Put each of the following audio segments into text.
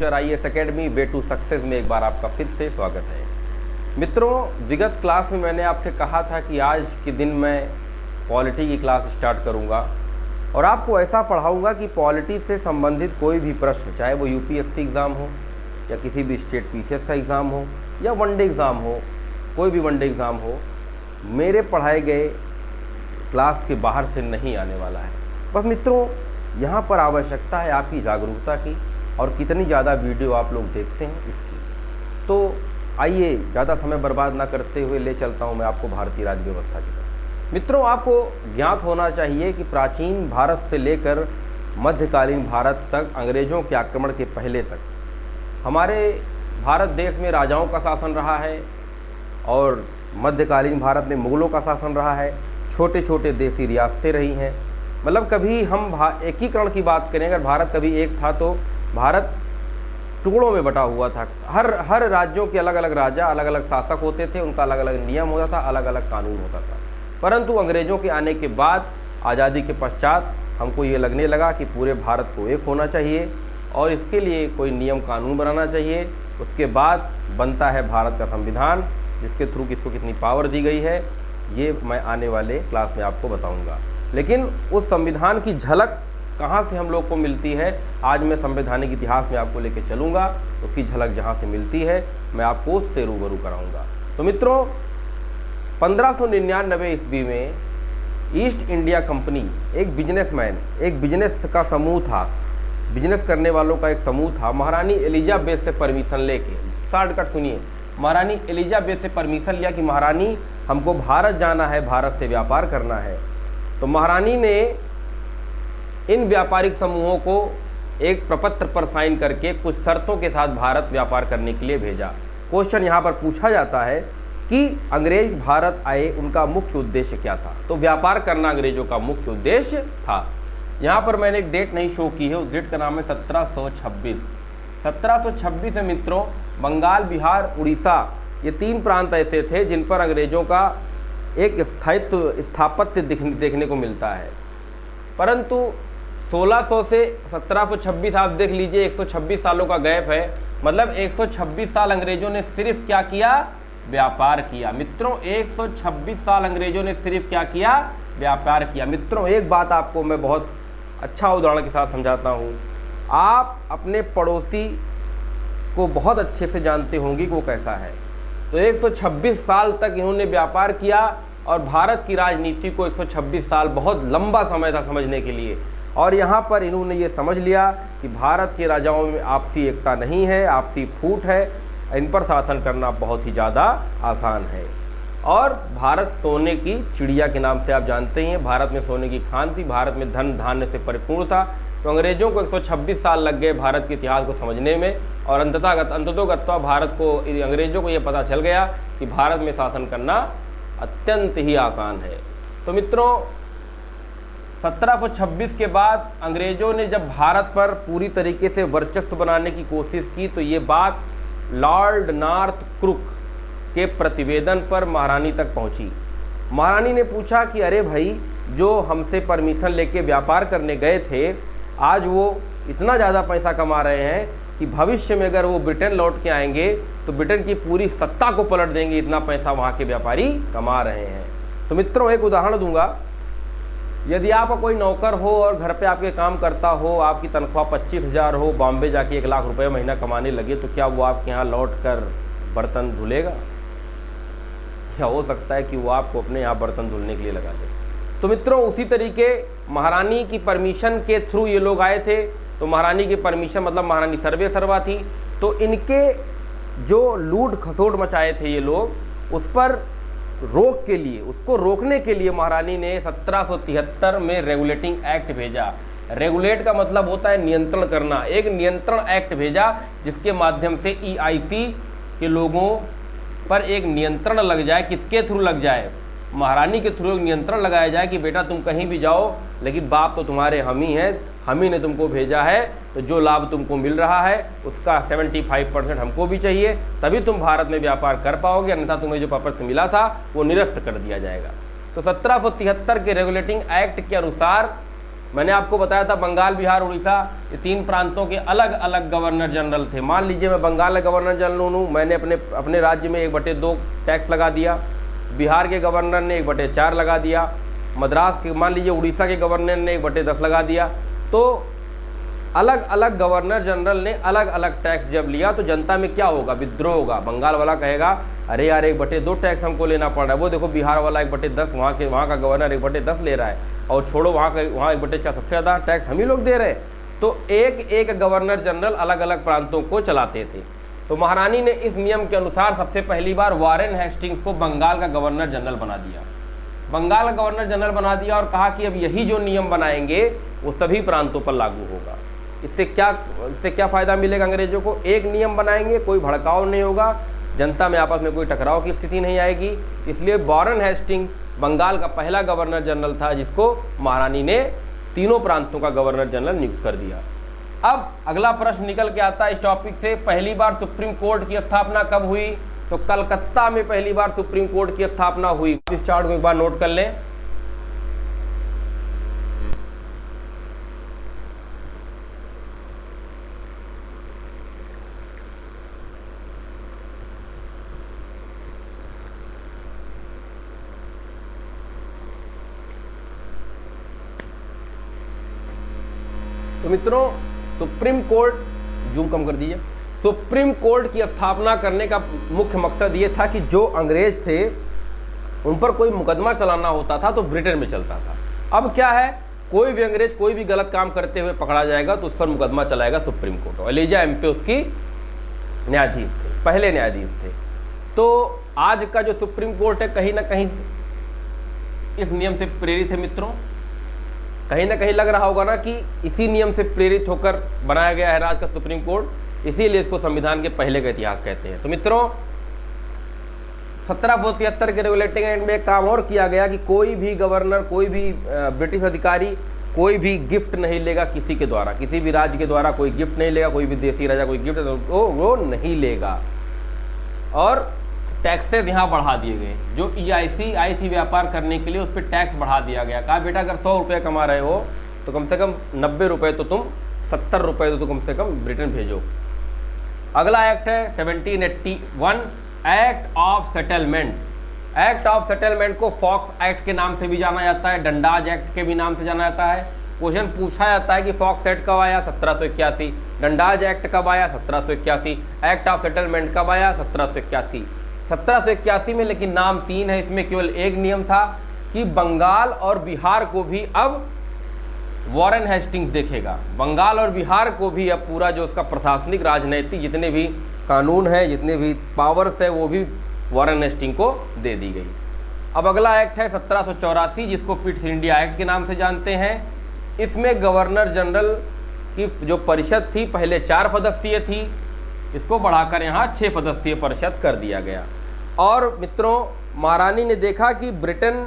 Future IAS academy way to success में एक बार आपका फिर से स्वागत है। मित्रों, विगत क्लास में मैंने आपसे कहा था कि आज के दिन मैं पॉलिटी की क्लास स्टार्ट करूंगा और आपको ऐसा पढ़ाऊंगा कि पॉलिटी से संबंधित कोई भी प्रश्न, चाहे वो UPSC एग्ज़ाम हो या किसी भी स्टेट PCS का एग्ज़ाम हो या वनडे एग्ज़ाम हो, कोई भी वनडे एग्ज़ाम हो, मेरे पढ़ाए गए क्लास के बाहर से नहीं आने वाला है। बस मित्रों, यहाँ पर आवश्यकता है आपकी जागरूकता की और कितनी ज़्यादा वीडियो आप लोग देखते हैं इसकी। तो आइए ज़्यादा समय बर्बाद ना करते हुए ले चलता हूँ मैं आपको भारतीय राज्य व्यवस्था की तरफ। मित्रों, आपको ज्ञात होना चाहिए कि प्राचीन भारत से लेकर मध्यकालीन भारत तक, अंग्रेज़ों के आक्रमण के पहले तक हमारे भारत देश में राजाओं का शासन रहा है और मध्यकालीन भारत में मुग़लों का शासन रहा है। छोटे छोटे देशी रियासतें रही हैं। मतलब कभी हम एकीकरण की बात करें, अगर भारत कभी एक था तो भारत टुकड़ों में बटा हुआ था। हर राज्यों के अलग अलग राजा, अलग अलग शासक होते थे, उनका अलग अलग नियम होता था, अलग अलग कानून होता था। परंतु अंग्रेज़ों के आने के बाद, आज़ादी के पश्चात, हमको ये लगने लगा कि पूरे भारत को एक होना चाहिए और इसके लिए कोई नियम कानून बनाना चाहिए। उसके बाद बनता है भारत का संविधान, जिसके थ्रू किसको कितनी पावर दी गई है ये मैं आने वाले क्लास में आपको बताऊंगा। लेकिन उस संविधान की झलक कहाँ से हम लोग को मिलती है, आज मैं संवैधानिक इतिहास में आपको लेके चलूँगा। उसकी झलक जहाँ से मिलती है मैं आपको उससे रूबरू कराऊँगा। तो मित्रों, 1599 ईस्वी में ईस्ट इंडिया कंपनी, एक बिजनेसमैन, एक बिजनेस का समूह था, बिजनेस करने वालों का एक समूह था, महारानी एलिजाबेथ से परमिशन लेके, शॉर्टकट सुनिए, महारानी एलिजाबेथ से परमिशन लिया कि महारानी हमको भारत जाना है, भारत से व्यापार करना है। तो महारानी ने इन व्यापारिक समूहों को एक प्रपत्र पर साइन करके कुछ शर्तों के साथ भारत व्यापार करने के लिए भेजा। क्वेश्चन यहाँ पर पूछा जाता है कि अंग्रेज भारत आए, उनका मुख्य उद्देश्य क्या था? तो व्यापार करना अंग्रेजों का मुख्य उद्देश्य था। यहाँ पर मैंने एक डेट नहीं शो की है, उस डेट का नाम है 1726। 1726 में मित्रों, बंगाल, बिहार, उड़ीसा, ये 3 प्रांत ऐसे थे जिन पर अंग्रेज़ों का एक स्थापत्य देखने को मिलता है। परंतु 1600 से 1726 आप देख लीजिए, 126 सालों का गैप है। मतलब 126 साल अंग्रेज़ों ने सिर्फ क्या किया? व्यापार किया। मित्रों, 126 साल अंग्रेज़ों ने सिर्फ क्या किया? व्यापार किया। मित्रों, एक बात आपको मैं बहुत अच्छा उदाहरण के साथ समझाता हूँ। आप अपने पड़ोसी को बहुत अच्छे से जानते होंगे कि वो कैसा है। तो 126 साल तक इन्होंने व्यापार किया और भारत की राजनीति को 126 साल बहुत लंबा समय था समझने के लिए। और यहाँ पर इन्होंने ये समझ लिया कि भारत के राजाओं में आपसी एकता नहीं है, आपसी फूट है, इन पर शासन करना बहुत ही ज़्यादा आसान है। और भारत सोने की चिड़िया के नाम से आप जानते हैं, भारत में सोने की खान थी, भारत में धन धान्य से परिपूर्ण था। तो अंग्रेज़ों को 126 साल लग गए भारत के इतिहास को समझने में और अंततोगत्वा भारत को, अंग्रेज़ों को ये पता चल गया कि भारत में शासन करना अत्यंत ही आसान है। तो मित्रों, 1726 के बाद अंग्रेज़ों ने जब भारत पर पूरी तरीके से वर्चस्व बनाने की कोशिश की तो ये बात लॉर्ड नॉर्थ क्रुक के प्रतिवेदन पर महारानी तक पहुंची। महारानी ने पूछा कि अरे भाई, जो हमसे परमिशन लेके व्यापार करने गए थे, आज वो इतना ज़्यादा पैसा कमा रहे हैं कि भविष्य में अगर वो ब्रिटेन लौट के आएंगे तो ब्रिटेन की पूरी सत्ता को पलट देंगे, इतना पैसा वहाँ के व्यापारी कमा रहे हैं। तो मित्रों, एक उदाहरण दूंगा। यदि आपका कोई नौकर हो और घर पे आपके काम करता हो, आपकी तनख्वाह 25,000 हो, बॉम्बे जाके 1 लाख रुपये महीना कमाने लगे, तो क्या वो आपके यहाँ लौट कर बर्तन धुलेगा? या हो सकता है कि वो आपको अपने यहाँ बर्तन धुलने के लिए लगा दे। तो मित्रों, उसी तरीके महारानी की परमिशन के थ्रू ये लोग आए थे। तो महारानी की परमिशन मतलब महारानी सर्वे सर्वा थी। तो इनके जो लूट खसोट मचाए थे ये लोग, उस पर रोक के लिए, उसको रोकने के लिए महारानी ने 1773 में रेगुलेटिंग एक्ट भेजा। रेगुलेट का मतलब होता है नियंत्रण करना। एक नियंत्रण एक्ट भेजा जिसके माध्यम से EIC के लोगों पर एक नियंत्रण लग जाए। किसके थ्रू लग जाए? महारानी के थ्रू एक नियंत्रण लगाया जाए कि बेटा तुम कहीं भी जाओ, लेकिन बाप तो तुम्हारे हम ही हैं, हम ही ने तुमको भेजा है, तो जो लाभ तुमको मिल रहा है उसका 75% हमको भी चाहिए, तभी तुम भारत में व्यापार कर पाओगे, अन्यथा तुम्हें जो प्रपत्र मिला था वो निरस्त कर दिया जाएगा। तो 1773 के रेगुलेटिंग एक्ट के अनुसार मैंने आपको बताया था बंगाल, बिहार, उड़ीसा, ये 3 प्रांतों के अलग अलग गवर्नर जनरल थे। मान लीजिए मैं बंगाल का गवर्नर जनरल हूँ, मैंने अपने राज्य में 1/2 टैक्स लगा दिया, बिहार के गवर्नर ने 1/4 लगा दिया, मद्रास के, मान लीजिए उड़ीसा के गवर्नर ने 1/10 लगा दिया। तो अलग अलग गवर्नर जनरल ने अलग अलग टैक्स जब लिया तो जनता में क्या होगा, विद्रोह होगा। बंगाल वाला कहेगा अरे यार 1/2 टैक्स हमको लेना पड़ रहा है, वो देखो बिहार वाला 1/10, वहाँ का गवर्नर 1/10 ले रहा है, और छोड़ो वहाँ 1/4 सबसे ज़्यादा टैक्स हम ही लोग दे रहे हैं। तो एक गवर्नर जनरल अलग अलग प्रांतों को चलाते थे। तो महारानी ने इस नियम के अनुसार सबसे पहली बार वॉरेन हेस्टिंग्स को बंगाल का गवर्नर जनरल बना दिया, बंगाल का गवर्नर जनरल बना दिया, और कहा कि अब यही जो नियम बनाएंगे वो सभी प्रांतों पर लागू होगा। इससे क्या फ़ायदा मिलेगा अंग्रेजों को, एक नियम बनाएंगे, कोई भड़काव नहीं होगा, जनता में आपस में कोई टकराव की स्थिति नहीं आएगी। इसलिए वॉरेन हेस्टिंग्स बंगाल का पहला गवर्नर जनरल था जिसको महारानी ने तीनों प्रांतों का गवर्नर जनरल नियुक्त कर दिया। अब अगला प्रश्न निकल के आता है इस टॉपिक से, पहली बार सुप्रीम कोर्ट की स्थापना कब हुई? तो कलकत्ता में पहली बार सुप्रीम कोर्ट की स्थापना हुई। इस चार्ट को एक बार नोट कर लें। तो मित्रों सुप्रीम कोर्ट, जूम कम कर दीजिए, सुप्रीम कोर्ट की स्थापना करने का मुख्य मकसद ये था कि जो अंग्रेज थे उन पर कोई मुकदमा चलाना होता था तो ब्रिटेन में चलता था। अब क्या है, कोई भी अंग्रेज कोई भी गलत काम करते हुए पकड़ा जाएगा तो उस पर मुकदमा चलाएगा सुप्रीम कोर्ट। और एलिजा एम्पे उसकी न्यायाधीश थे, पहले न्यायाधीश थे। तो आज का जो सुप्रीम कोर्ट है कहीं ना कहीं इस नियम से प्रेरित है मित्रों। कहीं ना कहीं लग रहा होगा ना कि इसी नियम से प्रेरित होकर बनाया गया है आज का सुप्रीम कोर्ट, इसीलिए इसको संविधान के पहले का इतिहास कहते हैं। तो मित्रों 1773 के रेगुलेटिंग एक्ट में एक काम और किया गया कि कोई भी गवर्नर, कोई भी ब्रिटिश अधिकारी कोई भी गिफ्ट नहीं लेगा किसी के द्वारा, किसी भी राज्य के द्वारा कोई गिफ्ट नहीं लेगा, कोई विदेशी राजा कोई गिफ्ट वो नहीं लेगा। और टैक्सेस यहाँ बढ़ा दिए गए, जो EIC आई थी व्यापार करने के लिए उस पर टैक्स बढ़ा दिया गया। कहा बेटा अगर 100 रुपये कमा रहे हो तो कम से कम 90 रुपये तो तुम, 70 रुपये तो कम से कम ब्रिटेन भेजो। अगला एक्ट है 1781 act of settlement. Act of settlement को फॉक्स एक्ट के नाम से भी जाना जाता है, डंडाज एक्ट के भी नाम से जाना जाता है। क्वेश्चन पूछा जाता है कि फॉक्स एक्ट कब आया? 1781। डंडाज एक्ट कब आया? 1781। एक्ट ऑफ सेटलमेंट कब आया? 1781। 1781 में लेकिन नाम 3 है, इसमें केवल एक नियम था कि बंगाल और बिहार को भी अब वॉरेन हेस्टिंग्स देखेगा। बंगाल और बिहार को भी अब पूरा जो उसका प्रशासनिक, राजनैतिक जितने भी कानून है, जितने भी पावर्स है, वो भी वॉरेन हेस्टिंग को दे दी गई। अब अगला एक्ट है 1784 जिसको पिट्स इंडिया एक्ट के नाम से जानते हैं। इसमें गवर्नर जनरल की जो परिषद थी पहले 4 सदस्यीय थी, इसको बढ़ाकर यहाँ 6 सदस्यीय परिषद कर दिया गया। और मित्रों महारानी ने देखा कि ब्रिटेन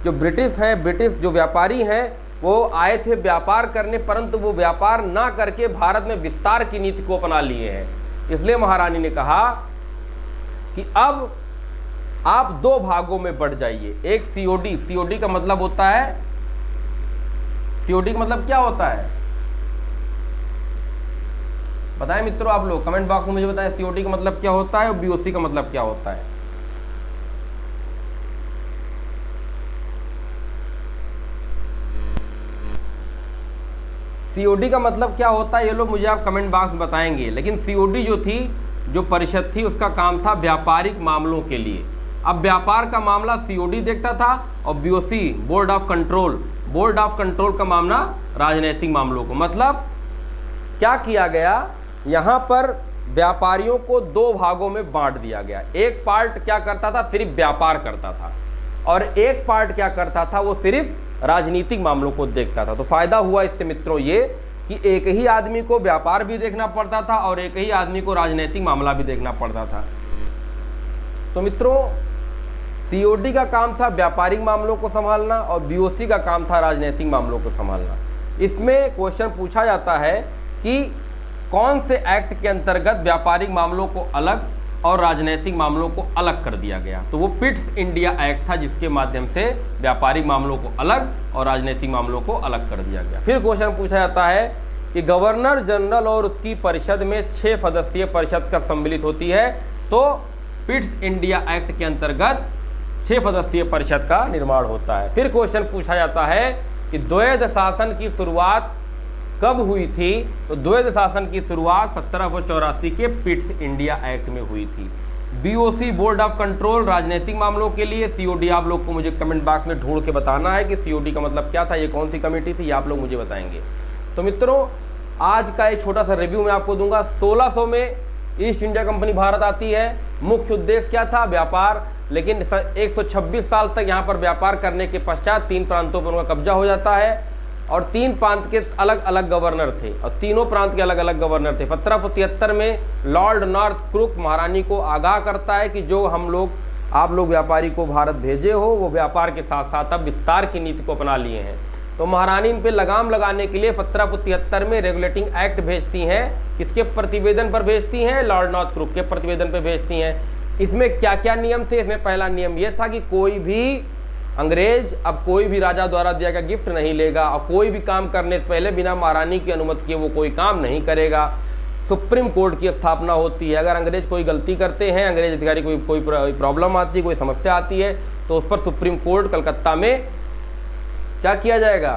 जो ब्रिटिश हैं, ब्रिटिश जो व्यापारी हैं वो आए थे व्यापार करने, परंतु वो व्यापार ना करके भारत में विस्तार की नीति को अपना लिए हैं। इसलिए महारानी ने कहा कि अब आप 2 भागों में बढ़ जाइए। एक COD, COD का मतलब होता है, COD का मतलब क्या होता है बताएं मित्रों, आप लोग कमेंट बॉक्स में मुझे बताएं COD का मतलब क्या होता है और BOC का मतलब क्या होता है। COD का मतलब क्या होता है ये लोग मुझे आप कमेंट बॉक्स में बताएंगे। लेकिन COD जो थी, जो परिषद थी, उसका काम था व्यापारिक मामलों के लिए। अब व्यापार का मामला COD देखता था और BOC बोर्ड ऑफ कंट्रोल का मामला राजनीतिक मामलों को। मतलब क्या किया गया, यहाँ पर व्यापारियों को 2 भागों में बांट दिया गया। एक पार्ट क्या करता था, सिर्फ व्यापार करता था, और एक पार्ट क्या करता था, वो सिर्फ राजनीतिक मामलों को देखता था। तो फायदा हुआ इससे मित्रों ये कि एक ही आदमी को व्यापार भी देखना पड़ता था और एक ही आदमी को राजनीतिक मामला भी देखना पड़ता था। तो मित्रों COD का काम था व्यापारिक मामलों को संभालना और BOC का काम था राजनीतिक मामलों को संभालना। इसमें क्वेश्चन पूछा जाता है कि कौन से एक्ट के अंतर्गत व्यापारिक मामलों को अलग और राजनीतिक मामलों को अलग कर दिया गया। तो वो पिट्स इंडिया एक्ट था जिसके माध्यम से व्यापारिक मामलों को अलग और राजनीतिक मामलों को अलग कर दिया गया। फिर क्वेश्चन पूछा जाता है कि गवर्नर जनरल और उसकी परिषद में 6 सदस्यीय परिषद का सम्मिलित होती है, तो पिट्स इंडिया एक्ट के अंतर्गत 6 सदस्यीय परिषद का निर्माण होता है। फिर क्वेश्चन पूछा जाता है कि द्वैध शासन की शुरुआत कब हुई थी, तो द्वैध शासन की शुरुआत 1784 के पिट्स इंडिया एक्ट में हुई थी। बीओसी बोर्ड ऑफ कंट्रोल राजनीतिक मामलों के लिए, सीओडी आप लोग को मुझे कमेंट बॉक्स में ढूंढ के बताना है कि सीओडी का मतलब क्या था, ये कौन सी कमेटी थी, ये आप लोग मुझे बताएंगे। तो मित्रों आज का एक छोटा सा रिव्यू मैं आपको दूंगा। 1600 में ईस्ट इंडिया कंपनी भारत आती है। मुख्य उद्देश्य क्या था, व्यापार, लेकिन 126 साल तक यहाँ पर व्यापार करने के पश्चात 3 प्रांतों पर उनका कब्जा हो जाता है और 3 प्रांत के अलग अलग गवर्नर थे और तीनों प्रांत के अलग अलग गवर्नर थे। 1773 में लॉर्ड नॉर्थ क्रुक महारानी को आगाह करता है कि जो आप लोग व्यापारी को भारत भेजे हो वो व्यापार के साथ साथ अब विस्तार की नीति को अपना लिए हैं। तो महारानी इन पे लगाम लगाने के लिए 1773 में रेगुलेटिंग एक्ट भेजती हैं। किसके प्रतिवेदन पर भेजती हैं, लॉर्ड नॉर्थ क्रुक के प्रतिवेदन पर भेजती हैं। इसमें क्या क्या नियम थे, इसमें पहला नियम यह था कि कोई भी अंग्रेज अब कोई भी राजा द्वारा दिया गया गिफ्ट नहीं लेगा और कोई भी काम करने से पहले बिना महारानी की अनुमति के वो कोई काम नहीं करेगा। सुप्रीम कोर्ट की स्थापना होती है। अगर अंग्रेज कोई गलती करते हैं, अंग्रेज अधिकारी कोई प्रॉब्लम आती है, कोई समस्या आती है, तो उस पर सुप्रीम कोर्ट कलकत्ता में क्या किया जाएगा,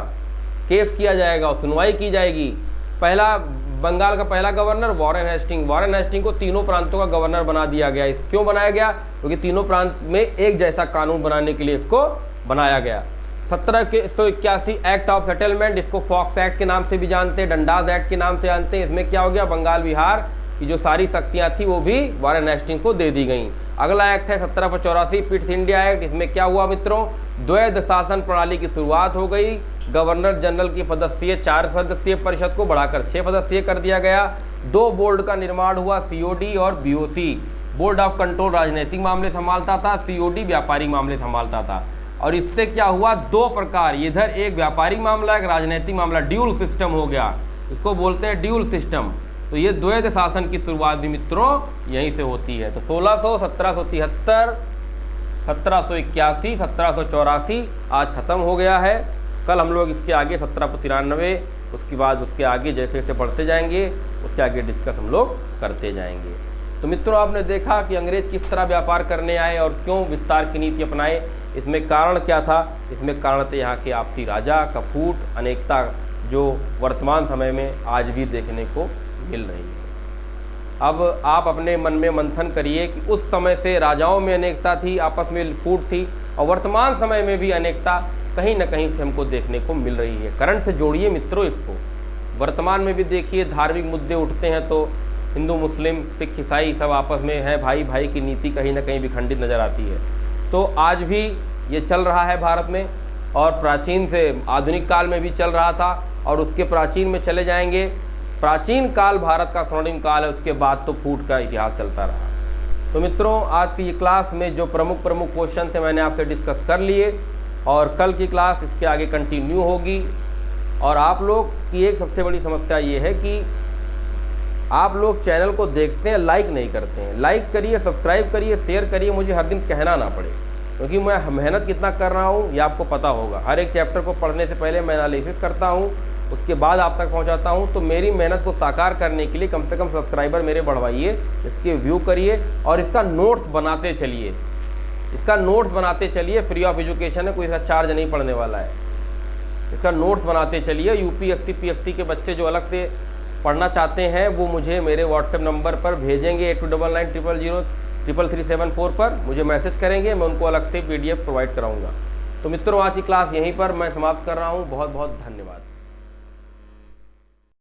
केस किया जाएगा और सुनवाई की जाएगी। पहला बंगाल का पहला गवर्नर वॉरेन हेस्टिंग को तीनों प्रांतों का गवर्नर बना दिया गया। क्यों बनाया गया, क्योंकि तीनों प्रांत में एक जैसा कानून बनाने के लिए इसको बनाया गया। 1781 एक्ट ऑफ सेटलमेंट, इसको फॉक्स एक्ट के नाम से भी जानते हैं, डंडास एक्ट के नाम से जानते हैं। इसमें क्या हो गया, बंगाल बिहार की जो सारी शक्तियां थी वो भी वॉरेन हेस्टिंग्स को दे दी गई। अगला एक्ट है 1784 पिट्स इंडिया एक्ट। इसमें क्या हुआ मित्रों, द्वैध शासन प्रणाली की शुरुआत हो गई। गवर्नर जनरल की सदस्यीय 4 सदस्यीय परिषद को बढ़ाकर 6 सदस्यीय कर दिया गया। 2 बोर्ड का निर्माण हुआ, सीओडी और बीओसी। बोर्ड ऑफ कंट्रोल राजनीतिक मामले संभालता था, सीओडी व्यापारिक मामले संभालता था। और इससे क्या हुआ, 2 प्रकार, इधर एक व्यापारिक मामला एक राजनीतिक मामला, ड्यूल सिस्टम हो गया, इसको बोलते हैं ड्यूल सिस्टम। तो ये द्वैध शासन की शुरुआत भी मित्रों यहीं से होती है। तो 1600, 1773, 1781, 1784 आज ख़त्म हो गया है। कल हम लोग इसके आगे 1793, उसके बाद उसके आगे जैसे जैसे बढ़ते जाएंगे उसके आगे डिस्कस हम लोग करते जाएंगे। तो मित्रों आपने देखा कि अंग्रेज किस तरह व्यापार करने आए और क्यों विस्तार की नीति अपनाए। इसमें कारण क्या था, इसमें कारण थे यहाँ के आपसी राजा का फूट, अनेकता जो वर्तमान समय में आज भी देखने को मिल रही है। अब आप अपने मन में मंथन करिए कि उस समय से राजाओं में अनेकता थी, आपस में फूट थी, और वर्तमान समय में भी अनेकता कहीं ना कहीं से हमको देखने को मिल रही है। करंट से जोड़िए मित्रों इसको। वर्तमान में भी देखिए धार्मिक मुद्दे उठते हैं तो हिंदू मुस्लिम सिख ईसाई सब आपस में है, भाई भाई की नीति कहीं ना कहीं विखंडित नज़र आती है। तो आज भी ये चल रहा है भारत में और प्राचीन से आधुनिक काल में भी चल रहा था और उसके प्राचीन में चले जाएंगे। प्राचीन काल भारत का स्वर्णिम काल है, उसके बाद तो फूट का इतिहास चलता रहा। तो मित्रों आज की ये क्लास में जो प्रमुख क्वेश्चन थे मैंने आपसे डिस्कस कर लिए और कल की क्लास इसके आगे कंटिन्यू होगी। और आप लोग की एक सबसे बड़ी समस्या ये है कि आप लोग चैनल को देखते हैं, लाइक नहीं करते हैं। लाइक करिए, सब्सक्राइब करिए, शेयर करिए, मुझे हर दिन कहना ना पड़े, क्योंकि मैं मेहनत कितना कर रहा हूँ ये आपको पता होगा। हर एक चैप्टर को पढ़ने से पहले मैं एनालिसिस करता हूँ, उसके बाद आप तक पहुँचाता हूँ। तो मेरी मेहनत को साकार करने के लिए कम से कम सब्सक्राइबर मेरे बढ़वाइए, इसके व्यू करिए और इसका नोट्स बनाते चलिए। इसका नोट्स बनाते चलिए, फ्री ऑफ एजुकेशन है, कोई इसका चार्ज नहीं पड़ने वाला है। इसका नोट्स बनाते चलिए। यूपीएससी पीएससी के बच्चे जो अलग से पढ़ना चाहते हैं वो मुझे मेरे व्हाट्सएप नंबर पर भेजेंगे 8299000337 पर मुझे मैसेज करेंगे, मैं उनको अलग से PDF प्रोवाइड कराऊंगा। तो मित्रों आज की क्लास यहीं पर मैं समाप्त कर रहा हूँ। बहुत बहुत धन्यवाद।